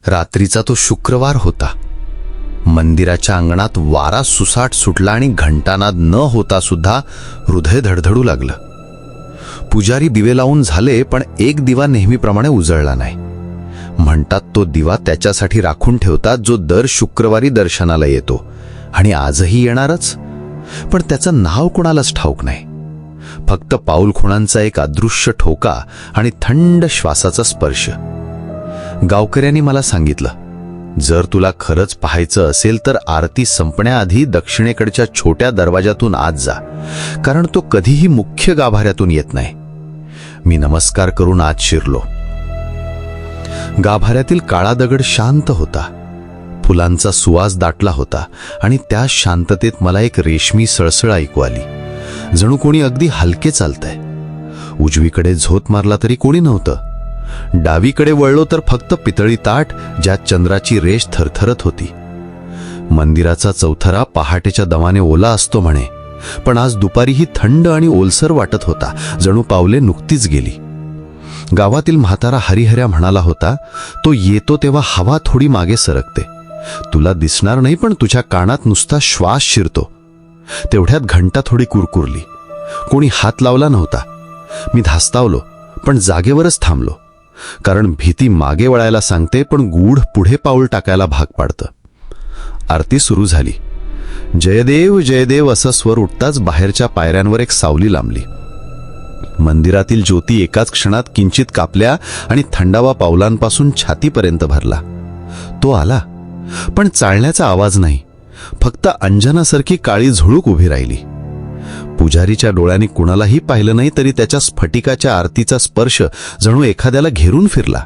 रात्रीचा तो शुक्रवार होता. मंदिराच्या अंगणात वारा सुसाट सुटला आणि घंटानाद न होता सुद्धा हृदय धडधडू लागलं. पुजारी दिवे लावून झाले, पण एक दिवा नेहमीप्रमाणे उजळला नाही. म्हणतात तो दिवा त्याच्यासाठी राखून ठेवतात जो दर शुक्रवारी दर्शनाला येतो आणि आजही येणारच. पण त्याचं नाव कोणालाच ठाऊक नाही. फक्त पाऊलखुणांचा एक अदृश्य ठोका आणि थंड श्वासाचा स्पर्श. गावकऱ्यांनी मला सांगितलं, जर तुला खरंच पाहायचं असेल तर आरती संपण्याआधी दक्षिणेकडच्या छोट्या दरवाजातून आत जा, कारण तो कधीही मुख्य गाभाऱ्यातून येत नाही. मी नमस्कार करून आत शिरलो. गाभाऱ्यातील काळा दगड शांत होता. फुलांचा सुवास दाटला होता आणि त्या शांततेत मला एक रेशमी सळसळ ऐकू आली, जणू कोणी अगदी हलके चालतंय. उजवीकडे झोत मारला तरी कोणी नव्हतं. डावीकडे वळलो तर फक्त पितळी ताट ज्यात चंद्राची रेष थरथरत होती. मंदिराचा चौथरा पहाटेच्या दमाने ओला असतो म्हणे, पण आज दुपारीही थंड आणि ओलसर वाटत होता, जणू पावले नुकतीच गेली. गावातील म्हातारा हरिहऱ्या म्हणाला होता, तो येतो तेव्हा हवा थोडी मागे सरकते. तुला दिसणार नाही, पण तुझ्या कानात नुसता श्वास शिरतो. तेवढ्यात घंटा थोडी कुरकुरली. कोणी हात लावला नव्हता. मी धास्तावलो, पण जागेवरच थांबलो, कारण भीती मागे वळायला सांगते, पण गूढ पुढे पाऊल टाकायला भाग पाडतं. आरती सुरू झाली. जयदेव जयदेव असा स्वर उठताच बाहेरच्या पायऱ्यांवर एक सावली लांबली. मंदिरातील ज्योती एकाच क्षणात किंचित कापल्या आणि थंडावा पावलांपासून छातीपर्यंत भरला. तो आला, पण चालण्याचा आवाज नाही, फक्त अंजनासारखी काळी झुळूक उभी राहिली. पुजारीच्या डोळ्यांनी कुणालाही पाहिलं नाही, तरी त्याच्या स्फटिकाच्या आरतीचा स्पर्श जणू एखाद्याला घेरून फिरला.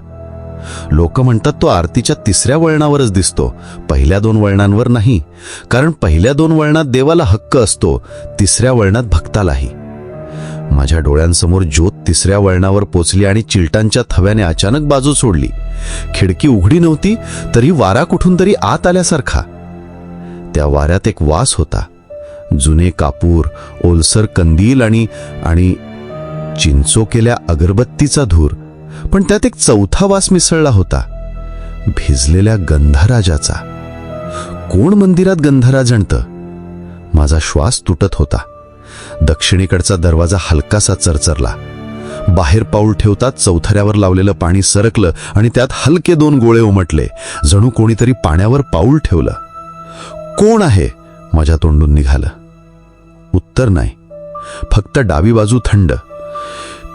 लोक म्हणतात तो आरतीच्या तिसऱ्या वळणावरच दिसतो, पहिल्या 2 वळणांवर नाही, कारण पहिल्या 2 वळणात देवाला हक्क असतो, तिसऱ्या वळणात भक्तालाही. माझ्या डोळ्यांसमोर ज्योत तिसऱ्या वळणावर पोचली आणि चिलटांच्या थव्याने अचानक बाजू सोडली. खिडकी उघडी नव्हती, तरी वारा कुठून तरी आत आल्यासारखा. त्या वाऱ्यात एक वास होता, जुने कापूर, ओलसर कंदील आणि चिंचोकेल्या अगरबत्तीचा धूर. पण त्यात एक चौथा वास मिसळला होता, भिजलेल्या गंधराजाचा. कोण मंदिरात गंधराज आणतं? माझा श्वास तुटत होता. दक्षिणेकडचा दरवाजा हलकासा चरचरला. बाहेर पाऊल ठेवतात चौथऱ्यावर लावलेलं पाणी सरकलं आणि त्यात हलके 2 गोळे उमटले, जणू कोणीतरी पाण्यावर पाऊल ठेवलं. कोण आहे? माझ्या तोंडून निघालं. उत्तर नाही, फक्त डावी बाजू थंड.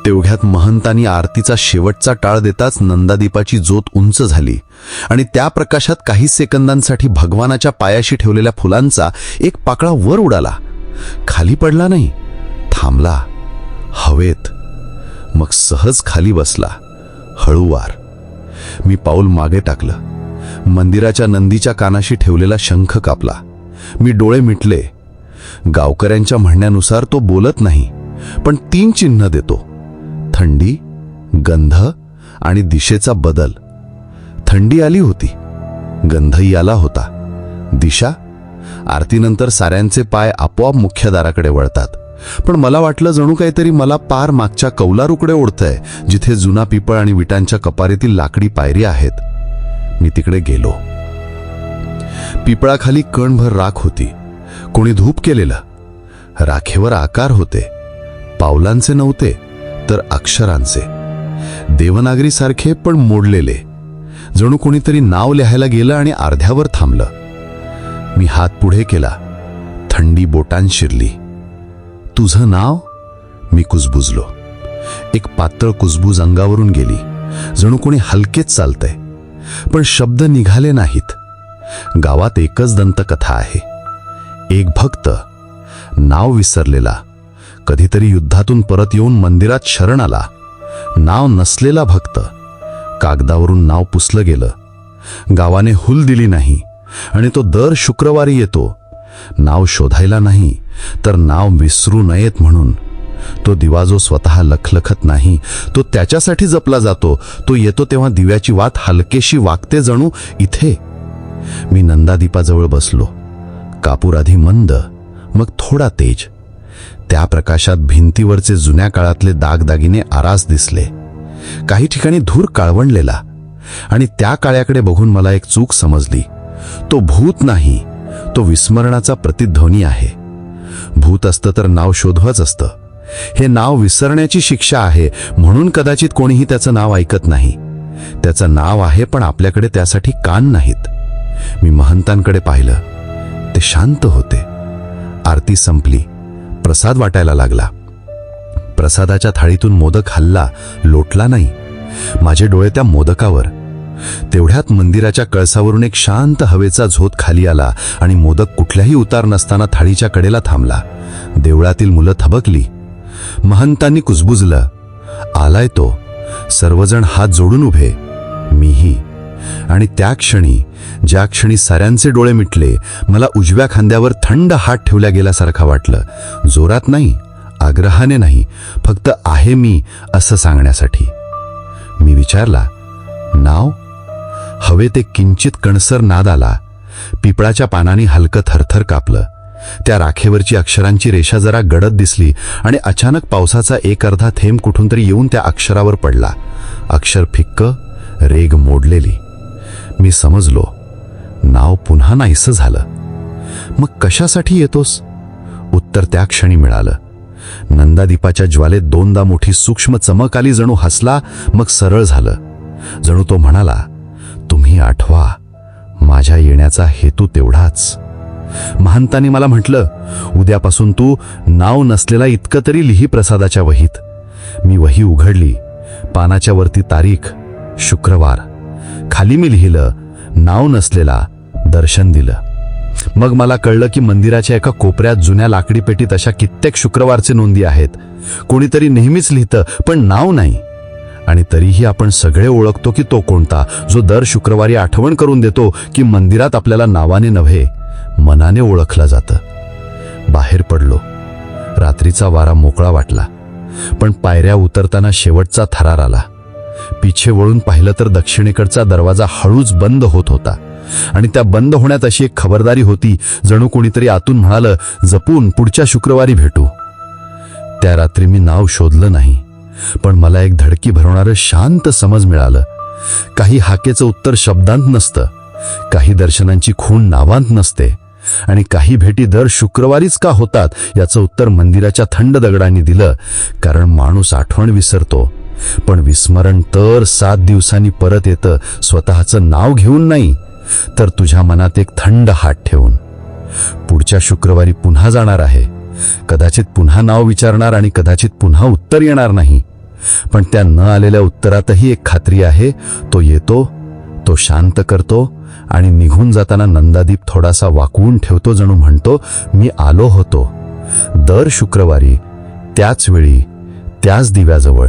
तेवढ्यात महंतांनी आरतीचा शेवटचा टाळ देताच नंदादीपाची ज्योत उंच झाली आणि त्या प्रकाशात काही सेकंदांसाठी भगवानाच्या पायाशी ठेवलेल्या फुलांचा एक पाकळा वर उडाला. खाली पडला नाही, थांबला हवेत, मग सहज खाली बसला, हळूवार. मी पाऊल मागे टाकलं. मंदिराच्या नंदीच्या कानाशी ठेवलेला शंख कापला. मी डोळे मिटले. गावकऱ्यांच्या म्हणण्यानुसार तो बोलत नाही, पण 3 चिन्ह देतो: थंडी, गंध आणि दिशेचा बदल. थंडी आली होती, गंधही आला होता. दिशा? आरतीनंतर साऱ्यांचे पाय आपोआप मुख्य दाराकडे वळतात, पण मला वाटलं जणू काहीतरी मला पार मागच्या कौलारूकडे ओढतंय, जिथे जुना पिपळ आणि विटांच्या कपारीतील लाकडी पायरी आहेत. मी तिकडे गेलो. पिपळाखाली कणभर राख होती, कोणी धूप केलेलं. राखेवर आकार होते, पावलांचे नव्हते तर अक्षरांचे, देवनागरीसारखे पण मोडलेले. जणू कोणीतरी नाव लिहायला गेलं आणि अर्ध्यावर थांबलं. मी हात पुढे केला. थंडी बोटांत शिरली. तुझं नाव? मी कुजबुजलो. एक पातळ कुजबूज अंगावरून गेली, जणू कोणी हलकेच चालतंय, पण शब्द निघाले नाहीत. गावात एकच दंतकथा आहे. एक भक्त, नाव विसरलेला, कधीतरी युद्धातून परत येऊन मंदिरात शरण आला. नाव नसलेला भक्त, कागदावरून नाव पुसलं गेलं. गावाने हुल दिली नाही आणि तो दर शुक्रवारी येतो, नाव शोधायला नाही तर नाव विसरू नयेत म्हणून. तो दिवा जो स्वतः लखलखत नाही, तो त्याच्यासाठी जपला जातो. तो येतो तेव्हा दिव्याची वात हलकेशी वागते, जणू इथे. मी नंदादीपाजवळ बसलो. कापूर आधी मंद, मग थोडा तेज. त्या प्रकाशात भिंतीवरचे जुन्या काळातले दागदागिने आरास दिसले. काही ठिकाणी धूर काळवंडलेला, आणि त्या काळ्याकडे बघून मला एक चूक समजली. तो भूत नाही, तो विस्मरणाचा प्रतिध्वनी आहे. भूत असतं तर नाव शोधवच असतं. हे नाव विसरण्याची शिक्षा आहे, म्हणून कदाचित कोणीही त्याचं नाव ऐकत नाही. त्याचं नाव आहे, पण आपल्याकडे त्यासाठी कान नाहीत. मी महंतांकडे पाहिलं. ते शांत होते. आरती संपली. प्रसाद वाटायला लागला. प्रसादाच्या थाळीतून मोदक हल्ला, लोटला नाही. माझे डोळे त्या मोदकावर. तेवढ्यात मंदिराच्या कळसावरून एक शांत हवेचा झोत खाली आला आणि मोदक कुठल्याही उतार नसताना थाळीच्या कडेला थांबला. देवळातील मुलं थबकली. महंतांनी कुजबुजलं, आलाय तो. सर्वजण हात जोडून उभे, मीही. आणि त्या क्षणी, ज्या क्षणी साऱ्यांचे डोळे मिटले, मला उजव्या खांद्यावर थंड हात ठेवल्या गेल्यासारखं वाटलं. जोरात नाही, आग्रहाने नाही, फक्त आहे मी असं सांगण्यासाठी. मी विचारला, नाव? हवेत एक किंचित कणसर नाद आला. पिपळाच्या पानांनी हलकं थरथर कापलं. त्या राखेवरची अक्षरांची रेषा जरा गडद दिसली आणि अचानक पावसाचा एक अर्धा थेंब कुठून तरी येऊन त्या अक्षरावर पडला. अक्षर फिक्क, रेग मोडलेली. मी समजलो, नाव पुन्हा नाहीसं झालं. मग कशासाठी येतोस? उत्तर त्या क्षणी मिळालं. नंदादीपाच्या ज्वालेत दोनदा मोठी सूक्ष्म चमक आली. जणू हसला, मग सरळ झालं. जणू तो म्हणाला, तुम्ही आठवा, माझ्या येण्याचा हेतू तेवढाच. महंतांनी मला म्हटलं, उद्यापासून तू नाव नसलेला इतकं तरी लिही प्रसादाच्या वहीत. मी वही उघडली. पानाच्या वरती तारीख शुक्रवार. खाली मी लिहिलं, नाव नसलेला, दर्शन दिलं. मग मला कळलं की मंदिराच्या एका कोपऱ्यात जुन्या लाकडी पेटीत अशा कित्येक शुक्रवारचे नोंदी आहेत. कोणीतरी नेहमीच लिहितं, पण नाव नाही. आणि तरीही आपण सगळे ओळखतो की तो कोणता, जो दर शुक्रवारी आठवण करून देतो की मंदिरात आपल्याला नावाने नव्हे, मनाने ओळखलं जातं. बाहेर पडलो. रात्रीचा वारा मोकळा वाटला, पण पायऱ्या उतरताना शेवटचा थरार आला. पिछे वळून पाहिलं तर दक्षिणेकडचा दरवाजा हळूच बंद होत होता. आणि त्या बंद होण्यात अशी एक खबरदारी होती, जणू कोणीतरी आतून म्हणालं, जपून पुढच्या शुक्रवारी भेटू. त्या रात्री मी नाव शोधलं नाही, पण मला एक धडकी भरवणारं शांत समज मिळालं. काही हाकेचं उत्तर शब्दांत नसतं, काही दर्शनांची खूण नावांत नसते, आणि काही भेटी दर शुक्रवारीच का होतात याचं उत्तर मंदिराच्या थंड दगडांनी दिलं. कारण माणूस आठवण विसरतो, पण विस्मरण तर 7 दिवसांनी परत येतं, स्वतःचं नाव घेऊन नाही, तर तुझ्या मनात एक थंड हात ठेवून. पुढच्या शुक्रवारी पुन्हा जाणार आहे. कदाचित पुन्हा नाव विचारणार आणि कदाचित पुन्हा उत्तर येणार नाही. पण त्या न आलेल्या उत्तरातही एक खात्री आहे, तो येतो, तो शांत करतो आणि निघून जाताना नंदादीप थोडासा वाकवून ठेवतो, जणू म्हणतो, मी आलो होतो. दर शुक्रवारी त्याच वेळी, त्याच दिव्याजवळ.